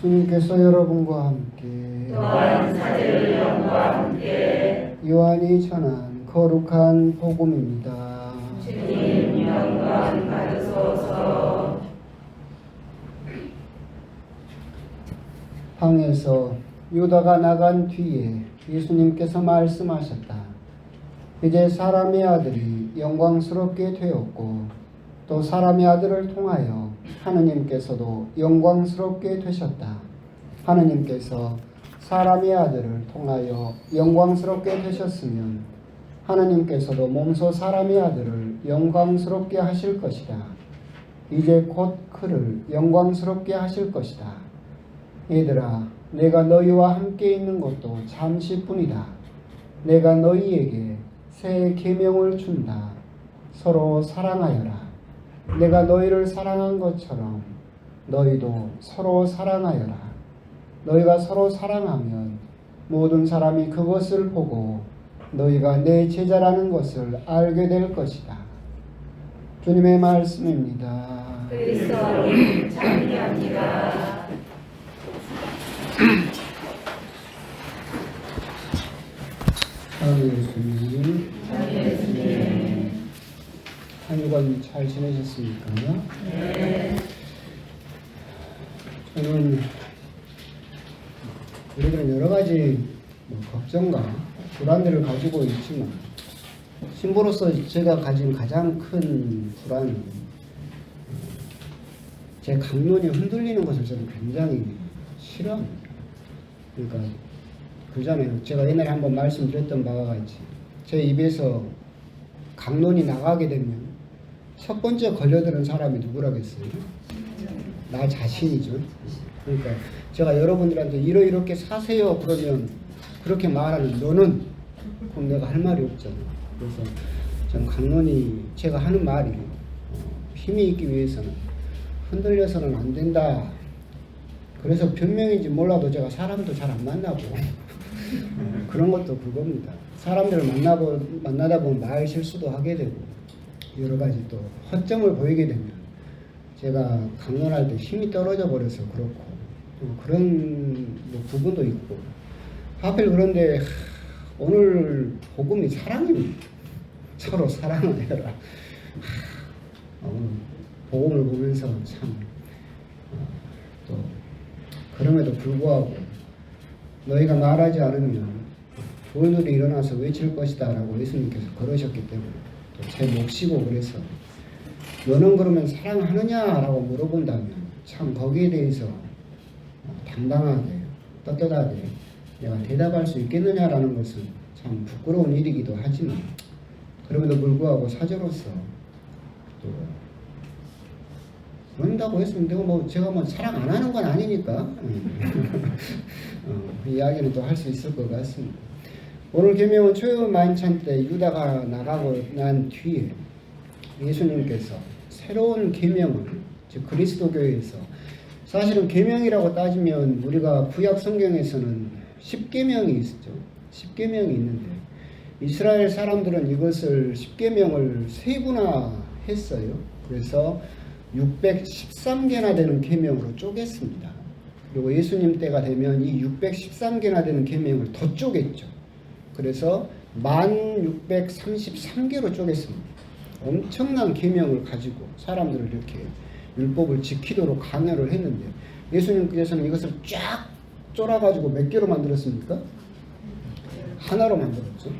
주님께서 여러분과 함께 또한 사제의 영과 함께 요한이 전한 거룩한 복음입니다. 주님 영광 받으소서. 방에서 유다가 나간 뒤에 예수님께서 말씀하셨다. 이제 사람의 아들이 영광스럽게 되었고 또 사람의 아들을 통하여 하느님께서도 영광스럽게 되셨다. 하느님께서 사람의 아들을 통하여 영광스럽게 되셨으면 하느님께서도 몸소 사람의 아들을 영광스럽게 하실 것이다. 이제 곧 그를 영광스럽게 하실 것이다. 얘들아, 내가 너희와 함께 있는 것도 잠시뿐이다. 내가 너희에게 새 계명을 준다. 서로 사랑하여라. 내가 너희를 사랑한 것처럼 너희도 서로 사랑하여라. 너희가 서로 사랑하면 모든 사람이 그것을 보고 너희가 내 제자라는 것을 알게 될 것이다. 주님의 말씀입니다. 그리스도님 찬미합니다. 예수님, 한 주간 잘 지내셨습니까? 네. 저는 우리들은 여러 가지 걱정과 불안들을 가지고 있지만 신부로서 제가 가진 가장 큰 불안은 제 강론이 흔들리는 것을 저는 굉장히 싫어합니다. 그러니까 그 전에 제가 옛날에 한번 말씀드렸던 바와 같이 제 입에서 강론이 나가게 되면 첫 번째 걸려드는 사람이 누구라겠어요? 나 자신이죠. 그러니까 제가 여러분들한테 이렇게 사세요 그러면 그렇게 말하는 너는 그럼 내가 할 말이 없잖아. 그래서 전 강론이 제가 하는 말이 힘이 있기 위해서는 흔들려서는 안 된다. 그래서 변명인지 몰라도 제가 사람도 잘 안 만나고 그런 것도 그겁니다. 사람들을 만나다 보면 말 실수도 하게 되고 여러 가지 또 허점을 보이게 되면 제가 강론할 때 힘이 떨어져 버려서 그렇고 또 그런 부분도 있고 하필 그런데 오늘 복음이 사랑입니다. 서로 사랑하여라. 오늘 복음을 보면서 참 또 그럼에도 불구하고 너희가 말하지 않으면 돌들이 일어나서 외칠 것이다 라고 예수님께서 그러셨기 때문에 또 제 몫이고 그래서 너는 그러면 사랑하느냐라고 물어본다면 참 거기에 대해서 당당하게 떳떳하게 내가 대답할 수 있겠느냐라는 것은 참 부끄러운 일이기도 하지만 그럼에도 불구하고 사제로서 또 그런다고 했으면 제가 사랑 안 하는 건 아니니까 이야기는 또 할 수 있을 것 같습니다. 오늘 계명은 초요 만찬 때 유다가 나가고 난 뒤에 예수님께서 새로운 계명을 즉 그리스도교에서 사실은 계명이라고 따지면 우리가 구약 성경에서는 10계명이 있었죠. 10계명이 있는데 이스라엘 사람들은 이것을 10계명을 세분화했어요. 그래서 613개나 되는 계명으로 쪼갰습니다. 그리고 예수님 때가 되면 이 613개나 되는 계명을 더 쪼갰죠. 그래서 1633개로 쪼갰습니다. 엄청난 계명을 가지고 사람들을 이렇게 율법을 지키도록 강요를 했는데 예수님께서는 이것을 쫙 쫄아가지고 몇 개로 만들었습니까? 하나로 만들었죠.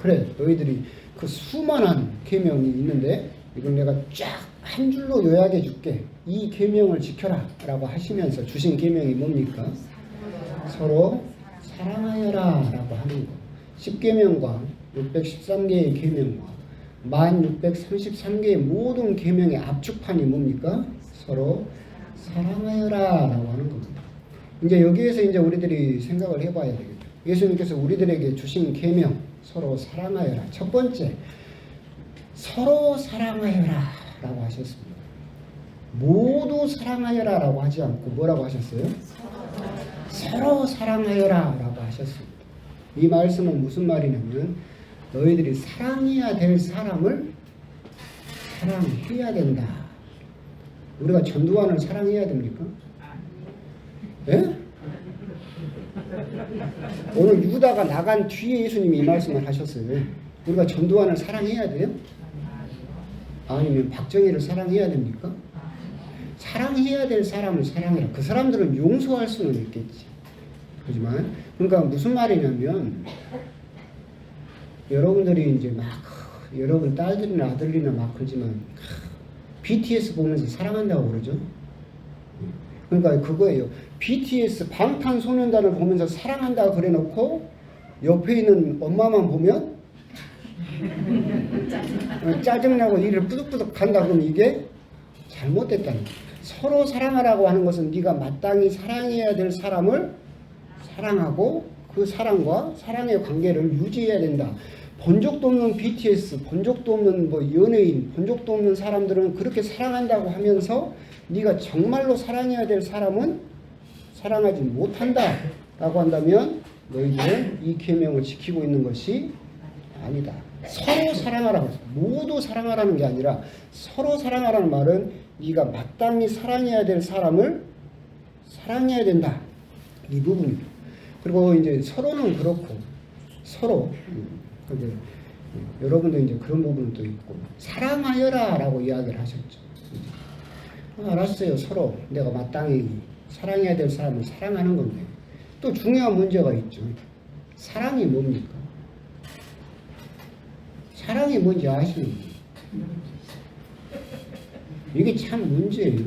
그래, 너희들이 그 수많은 계명이 있는데 이걸 내가 쫙 한 줄로 요약해 줄게. 이 계명을 지켜라 라고 하시면서 주신 계명이 뭡니까? 서로 사랑하여라 라고 하는 거. 10계명과 613개의 계명과 1633개의 모든 계명의 압축판이 뭡니까? 서로 사랑하여라 라고 하는 겁니다. 이제 여기에서 이제 우리들이 생각을 해봐야 되겠죠. 예수님께서 우리들에게 주신 계명 서로 사랑하여라. 첫 번째 서로 사랑하여라 라고 하셨습니다. 모두 사랑하여라 라고 하지 않고 뭐라고 하셨어요? 서로 사랑하여라 라고 하셨습니다. 이 말씀은 무슨 말이냐면 너희들이 사랑해야 될 사람을 사랑해야 된다. 우리가 전두환을 사랑해야 됩니까? 예? 오늘 유다가 나간 뒤에 예수님이 이 말씀을 하셨어요. 우리가 전두환을 사랑해야 돼요? 아니면 박정희를 사랑해야 됩니까? 사랑해야 될 사람을 사랑해라. 그 사람들은 용서할 수는 있겠지. 하지만 그러니까 무슨 말이냐면 여러분들이 이제 막 여러분 딸들이나 아들이나 막 그러지만 BTS 보면서 사랑한다고 그러죠. 그러니까 그거예요. BTS 방탄소년단을 보면서 사랑한다고 그래놓고 옆에 있는 엄마만 보면 짜증나고 이를 뿌득뿌득 간다 그러면 이게 잘못됐다는 거예요. 서로 사랑하라고 하는 것은 네가 마땅히 사랑해야 될 사람을 사랑하고 그 사랑과 사랑의 관계를 유지해야 된다. 본 적도 없는 BTS, 본 적도 없는 뭐 연예인, 본 적도 없는 사람들은 그렇게 사랑한다고 하면서 네가 정말로 사랑해야 될 사람은 사랑하지 못한다 라고 한다면 너희들은 이 계명을 지키고 있는 것이 아니다. 서로 사랑하라고 했어요. 모두 사랑하라는 게 아니라 서로 사랑하라는 말은 네가 마땅히 사랑해야 될 사람을 사랑해야 된다. 이 부분입니다. 그리고 이제 서로는 그렇고 서로 여러분도 이제 그런 부분은 또 있고 사랑하여라 라고 이야기를 하셨죠. 알았어요. 서로 내가 마땅히 사랑해야 될 사람을 사랑하는 건데 또 중요한 문제가 있죠. 사랑이 뭡니까? 사랑이 뭔지 아시는 거예요? 이게 참 문제예요.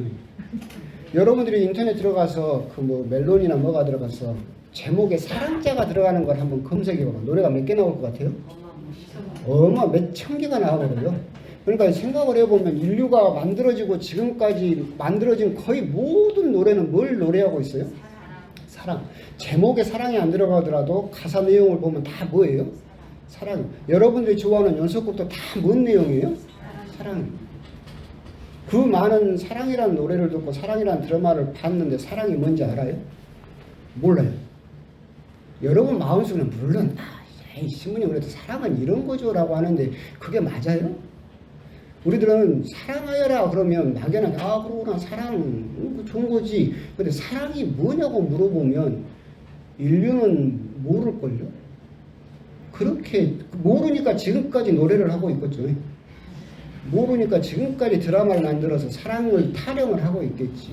여러분들이 인터넷 들어가서 그 뭐 멜론이나 뭐가 들어가서 제목에 사랑자가 들어가는 걸 한번 검색해봐봐. 노래가 몇 개 나올 것 같아요? 몇 천 개가 나오거든요. 그러니까 생각을 해보면 인류가 만들어지고 지금까지 만들어진 거의 모든 노래는 뭘 노래하고 있어요? 사랑. 제목에 사랑이 안 들어가더라도 가사 내용을 보면 다 뭐예요? 사랑. 여러분들이 좋아하는 연속곡도 다 뭔 내용이에요? 사랑. 그 많은 사랑이라는 노래를 듣고 사랑이라는 드라마를 봤는데 사랑이 뭔지 알아요? 몰라요. 여러분 마음속에는 물론 신부님 그래도 사랑은 이런 거죠 라고 하는데 그게 맞아요? 우리들은 사랑하여라 그러면 막연하게 그러구나 사랑 좋은 거지. 근데 사랑이 뭐냐고 물어보면 인류는 모를걸요? 그렇게 모르니까 지금까지 노래를 하고 있겠죠. 모르니까 지금까지 드라마를 만들어서 사랑을 타령을 하고 있겠지.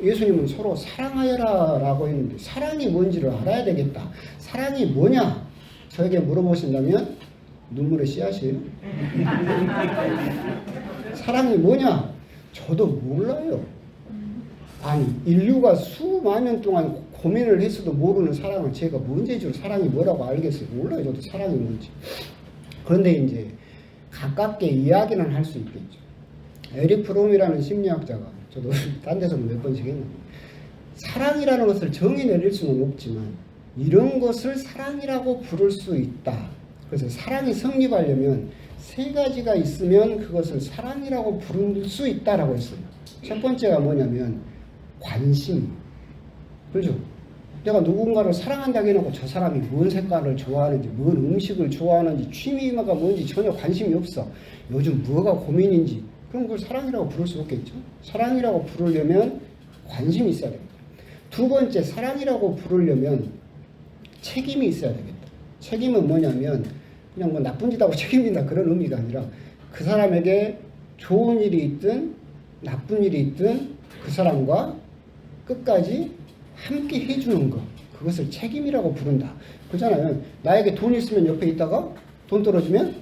예수님은 서로 사랑하여라 라고 했는데 사랑이 뭔지를 알아야 되겠다. 사랑이 뭐냐? 저에게 물어보신다면 눈물의 씨앗이에요. 사랑이 뭐냐? 저도 몰라요. 아니 인류가 수만 년 동안 고민을 했어도 모르는 사랑을 제가 문제줄 사랑이 뭐라고 알겠어요? 몰라요. 저도 사랑이 뭔지. 그런데 이제 가깝게 이야기는 할 수 있겠죠. 에릭 프롬이라는 심리학자가 저도 딴 데서 몇 번씩 했는데 사랑이라는 것을 정의 내릴 수는 없지만 이런 것을 사랑이라고 부를 수 있다. 그래서 사랑이 성립하려면 세 가지가 있으면 그것을 사랑이라고 부를 수 있다라고 했어요. 첫 번째가 뭐냐면 관심. 그렇죠? 내가 누군가를 사랑한다고 해놓고 저 사람이 뭔 색깔을 좋아하는지 뭔 음식을 좋아하는지 취미가 뭔지 전혀 관심이 없어. 요즘 뭐가 고민인지 그럼 그걸 사랑이라고 부를 수 없겠죠. 사랑이라고 부르려면 관심이 있어야 됩니다. 두 번째 사랑이라고 부르려면 책임이 있어야 되겠다. 책임은 뭐냐면 그냥 뭐 나쁜 짓 하고 책임진다 그런 의미가 아니라 그 사람에게 좋은 일이 있든 나쁜 일이 있든 그 사람과 끝까지 함께 해주는 것 그것을 책임이라고 부른다. 그렇잖아요. 나에게 돈 있으면 옆에 있다가 돈 떨어지면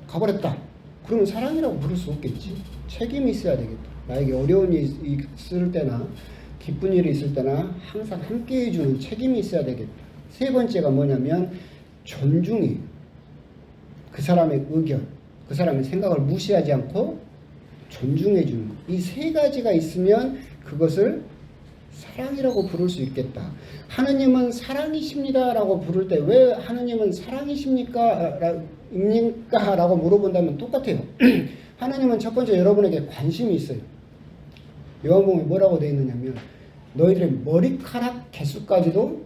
가버렸다. 그러면 사랑이라고 부를 수 없겠지. 책임이 있어야 되겠다. 나에게 어려운 일이 있을 때나 기쁜 일이 있을 때나 항상 함께 해주는 책임이 있어야 되겠다. 세 번째가 뭐냐면 존중이 그 사람의 의견, 그 사람의 생각을 무시하지 않고 존중해 주는 것. 이 세 가지가 있으면 그것을 사랑이라고 부를 수 있겠다. 하느님은 사랑이십니다 라고 부를 때 왜 하느님은 사랑이십니까? 라고 물어본다면 똑같아요. 하느님은 첫 번째 여러분에게 관심이 있어요. 요한복음에 뭐라고 되어 있느냐면 너희들의 머리카락 개수까지도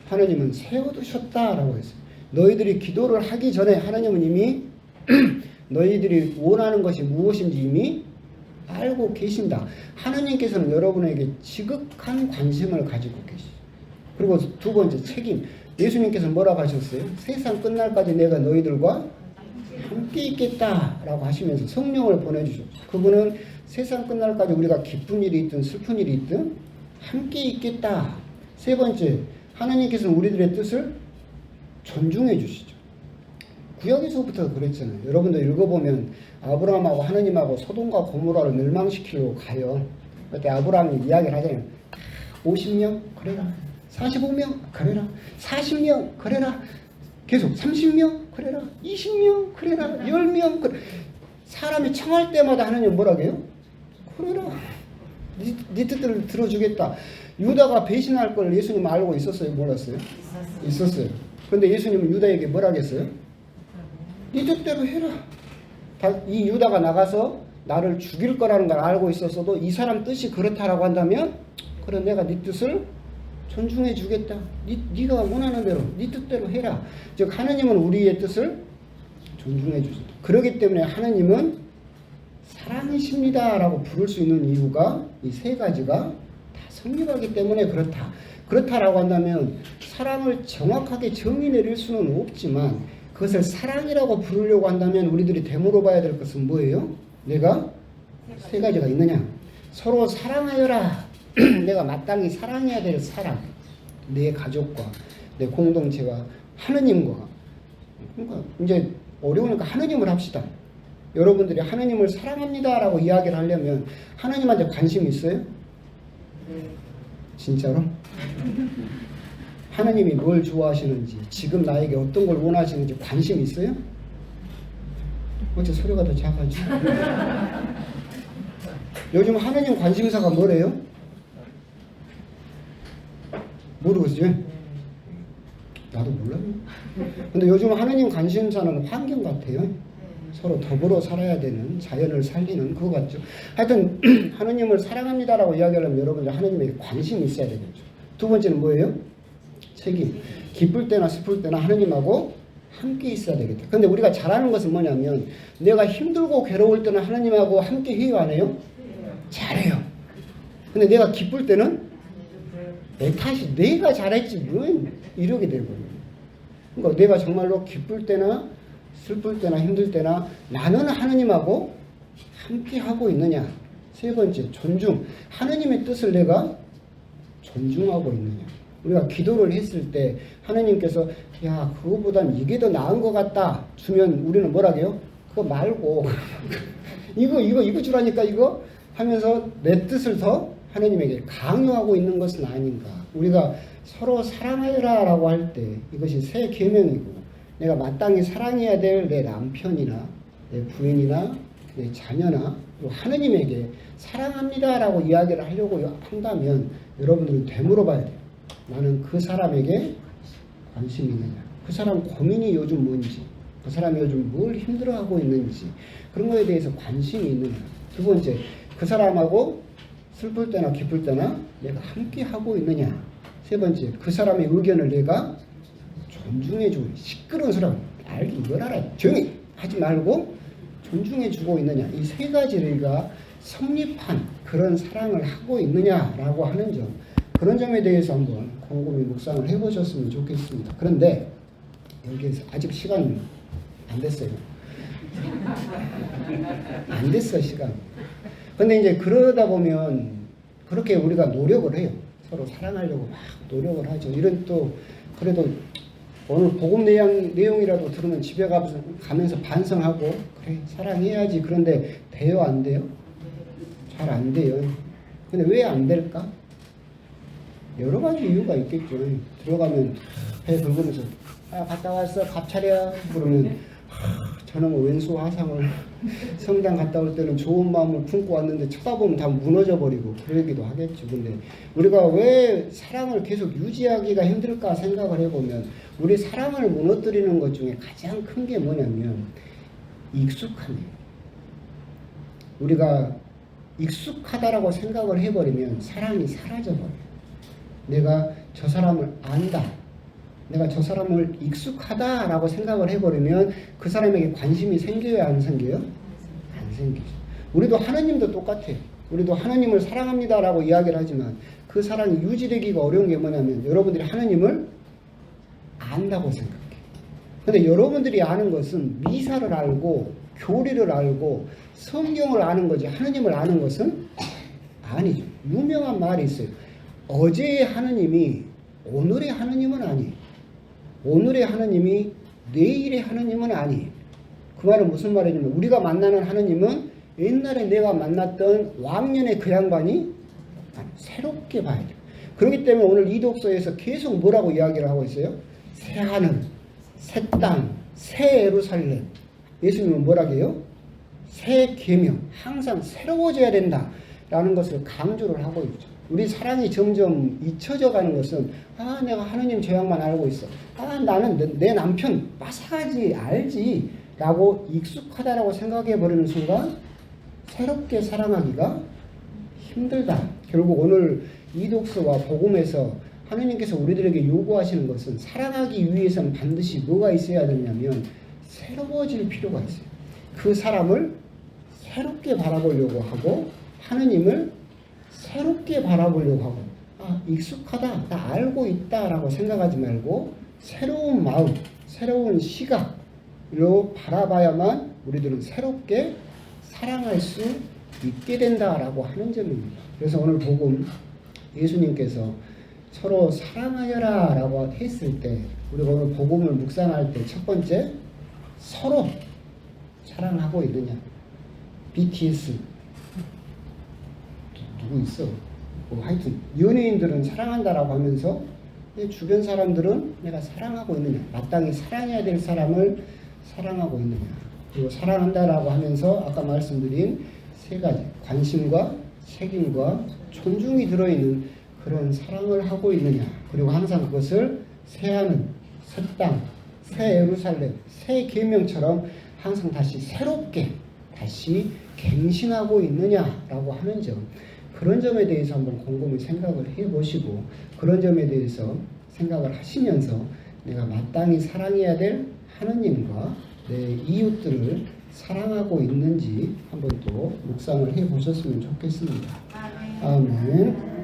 하느님은 세워두셨다라고 했어요. 너희들이 기도를 하기 전에 하느님은 이미 너희들이 원하는 것이 무엇인지 이미 알고 계신다. 하느님께서는 여러분에게 지극한 관심을 가지고 계시죠. 그리고 두 번째 책임. 예수님께서 뭐라고 하셨어요? 세상 끝날까지 내가 너희들과 함께 있겠다라고 하시면서 성령을 보내주셨죠. 그분은 세상 끝날까지 우리가 기쁜 일이 있든 슬픈 일이 있든 함께 있겠다. 세 번째, 하나님께서는 우리들의 뜻을 존중해 주시죠. 구약에서부터 그랬잖아요. 여러분들 읽어보면 아브라함하고 하느님하고 소돔과 고모라를 멸망시키려고 가요. 그때 아브라함이 이야기를 하잖아요. 50명 그래라. 45명 그래라. 40명 그래라. 계속 30명 그래라. 20명 그래라. 10명 그래라. 사람이 청할 때마다 하느님 뭐라고 해요? 그래라. 네 뜻대로 들어주겠다. 유다가 배신할 걸 예수님 알고 있었어요? 몰랐어요? 있었어요. 그런데 예수님은 유다에게 뭐라고 했어요? 네 뜻대로 해라. 이 유다가 나가서 나를 죽일 거라는 걸 알고 있었어도 이 사람 뜻이 그렇다라고 한다면 그래 내가 네 뜻을 존중해 주겠다. 네가 원하는 대로 네 뜻대로 해라. 즉 하느님은 우리의 뜻을 존중해 주신다. 그렇기 때문에 하느님은 사랑이십니다 라고 부를 수 있는 이유가 이 세 가지가 다 성립하기 때문에 그렇다. 그렇다라고 한다면 사랑을 정확하게 정의 내릴 수는 없지만 그것을 사랑이라고 부르려고 한다면 우리들이 되물어 봐야 될 것은 뭐예요? 내가 세 가지가 있느냐? 서로 사랑하여라. 내가 마땅히 사랑해야 될 사람, 내 가족과 내 공동체와 하느님과. 그러니까 이제 어려우니까 하느님을 합시다. 여러분들이 하느님을 사랑합니다라고 이야기를 하려면 하느님한테 관심 있어요? 진짜로? 하느님이 뭘 좋아하시는지, 지금 나에게 어떤 걸 원하시는지 관심 있어요? 어째 소리가 더 작아지? 요즘 하느님 관심사가 뭐래요? 모르겠어요? 나도 몰라요. 근데 요즘 하느님 관심사는 환경 같아요. 서로 더불어 살아야 되는, 자연을 살리는 그거 같죠. 하여튼 하느님을 사랑합니다라고 이야기하려면 여러분들 하느님에게 관심이 있어야 되겠죠. 두 번째는 뭐예요? 책임. 기쁠 때나 슬플 때나 하느님하고 함께 있어야 되겠다. 근데 우리가 잘하는 것은 뭐냐면 내가 힘들고 괴로울 때는 하느님하고 함께 해요, 안 해요? 잘해요. 근데 내가 기쁠 때는 내 탓이 내가 잘했지 뭐 이러게 되거든요. 그러니까 내가 정말로 기쁠 때나 슬플 때나 힘들 때나 나는 하느님하고 함께 하고 있느냐. 세 번째, 존중. 하느님의 뜻을 내가 존중하고 있느냐. 우리가 기도를 했을 때 하느님께서 야 그거보단 이게 더 나은 것 같다 주면 우리는 뭐라고 해요? 그거 말고 이거 주라니까 이거 하면서 내 뜻을 더 하느님에게 강요하고 있는 것은 아닌가. 우리가 서로 사랑하여라 라고 할 때 이것이 새 계명이고 내가 마땅히 사랑해야 될 내 남편이나 내 부인이나 내 자녀나 또 하느님에게 사랑합니다 라고 이야기를 하려고 한다면 여러분들은 되물어 봐야 돼요. 나는 그 사람에게 관심이 있느냐, 그 사람 고민이 요즘 뭔지, 그 사람이 요즘 뭘 힘들어하고 있는지 그런 거에 대해서 관심이 있느냐. 두 번째, 그 사람하고 슬플 때나 기쁠 때나 내가 함께 하고 있느냐. 세 번째, 그 사람의 의견을 내가 존중해주고, 시끄러운 사람 알기 뭘 알아, 조용히 하지 말고 존중해주고 있느냐. 이 세 가지가 성립한 그런 사랑을 하고 있느냐라고 하는 점, 그런 점에 대해서 한번 곰곰이 묵상을 해보셨으면 좋겠습니다. 그런데 여기에서 아직 시간이 안 됐어요. 안 됐어 시간. 근데 이제 그러다 보면 그렇게 우리가 노력을 해요. 서로 사랑하려고 막 노력을 하죠. 이런 또 그래도 오늘 복음 내용이라도 들으면 집에 가면서 반성하고 그래 사랑해야지. 그런데 돼요 안 돼요? 잘 안 돼요. 근데 왜 안 될까? 여러 가지 이유가 있겠죠. 들어가면 배 긁으면서 갔다 왔어 밥 차려 그러면 저는 왼수 화상을 성당 갔다 올 때는 좋은 마음을 품고 왔는데 쳐다보면 다 무너져 버리고 그러기도 하겠죠. 근데 우리가 왜 사랑을 계속 유지하기가 힘들까 생각을 해보면 우리 사랑을 무너뜨리는 것 중에 가장 큰 게 뭐냐면 익숙함이에요. 우리가 익숙하다라고 생각을 해버리면 사랑이 사라져버려요. 내가 저 사람을 안다, 내가 저 사람을 익숙하다라고 생각을 해버리면 그 사람에게 관심이 생겨요 안 생겨요? 안 생기죠. 우리도 하나님도 똑같아요. 우리도 하나님을 사랑합니다라고 이야기를 하지만 그 사랑이 유지되기가 어려운 게 뭐냐면 여러분들이 하나님을 안다고 생각해요. 근데 여러분들이 아는 것은 미사를 알고 교리를 알고 성경을 아는 거지 하나님을 아는 것은 아니죠. 유명한 말이 있어요. 어제의 하나님이 오늘의 하나님은 아니에요. 오늘의 하나님이 내일의 하나님은 아니에요. 그 말은 무슨 말이냐면 우리가 만나는 하나님은 옛날에 내가 만났던 왕년의 그 양반이 새롭게 봐야 돼요. 그렇기 때문에 오늘 이 독서에서 계속 뭐라고 이야기를 하고 있어요? 새 하늘, 새 땅, 새 예루살렘. 예수님은 뭐라고 해요? 새 계명, 항상 새로워져야 된다라는 것을 강조를 하고 있죠. 우리 사랑이 점점 잊혀져 가는 것은 내가 하나님 저 양만 알고 있어. 나는 내 남편 마사지 알지 라고 익숙하다라고 생각해 버리는 순간 새롭게 사랑하기가 힘들다. 결국 오늘 이 독서와 복음에서 하나님께서 우리들에게 요구하시는 것은 사랑하기 위해서는 반드시 뭐가 있어야 되냐면 새로워질 필요가 있어요. 그 사람을 새롭게 바라보려고 하고 하나님을 새롭게 바라보려고 하고 익숙하다, 나 알고 있다라고 생각하지 말고 새로운 마음, 새로운 시각으로 바라봐야만 우리들은 새롭게 사랑할 수 있게 된다라고 하는 점입니다. 그래서 오늘 복음 예수님께서 서로 사랑하여라 라고 했을 때 우리가 오늘 복음을 묵상할 때 첫 번째 서로 사랑하고 있느냐. BTS 누구 있어? 하여튼 연예인들은 사랑한다라고 하면서 내 주변 사람들은 내가 사랑하고 있느냐. 마땅히 사랑해야 될 사람을 사랑하고 있느냐. 그리고 사랑한다라고 하면서 아까 말씀드린 세 가지 관심과 책임과 존중이 들어있는 그런 사랑을 하고 있느냐. 그리고 항상 그것을 새 하늘, 새 땅, 새 예루살렘, 새 계명처럼 항상 다시 새롭게 다시 갱신하고 있느냐라고 하는 점. 그런 점에 대해서 한번 곰곰이 생각을 해보시고 그런 점에 대해서 생각을 하시면서 내가 마땅히 사랑해야 될 하느님과 내 이웃들을 사랑하고 있는지 한번 또 묵상을 해보셨으면 좋겠습니다. 아멘.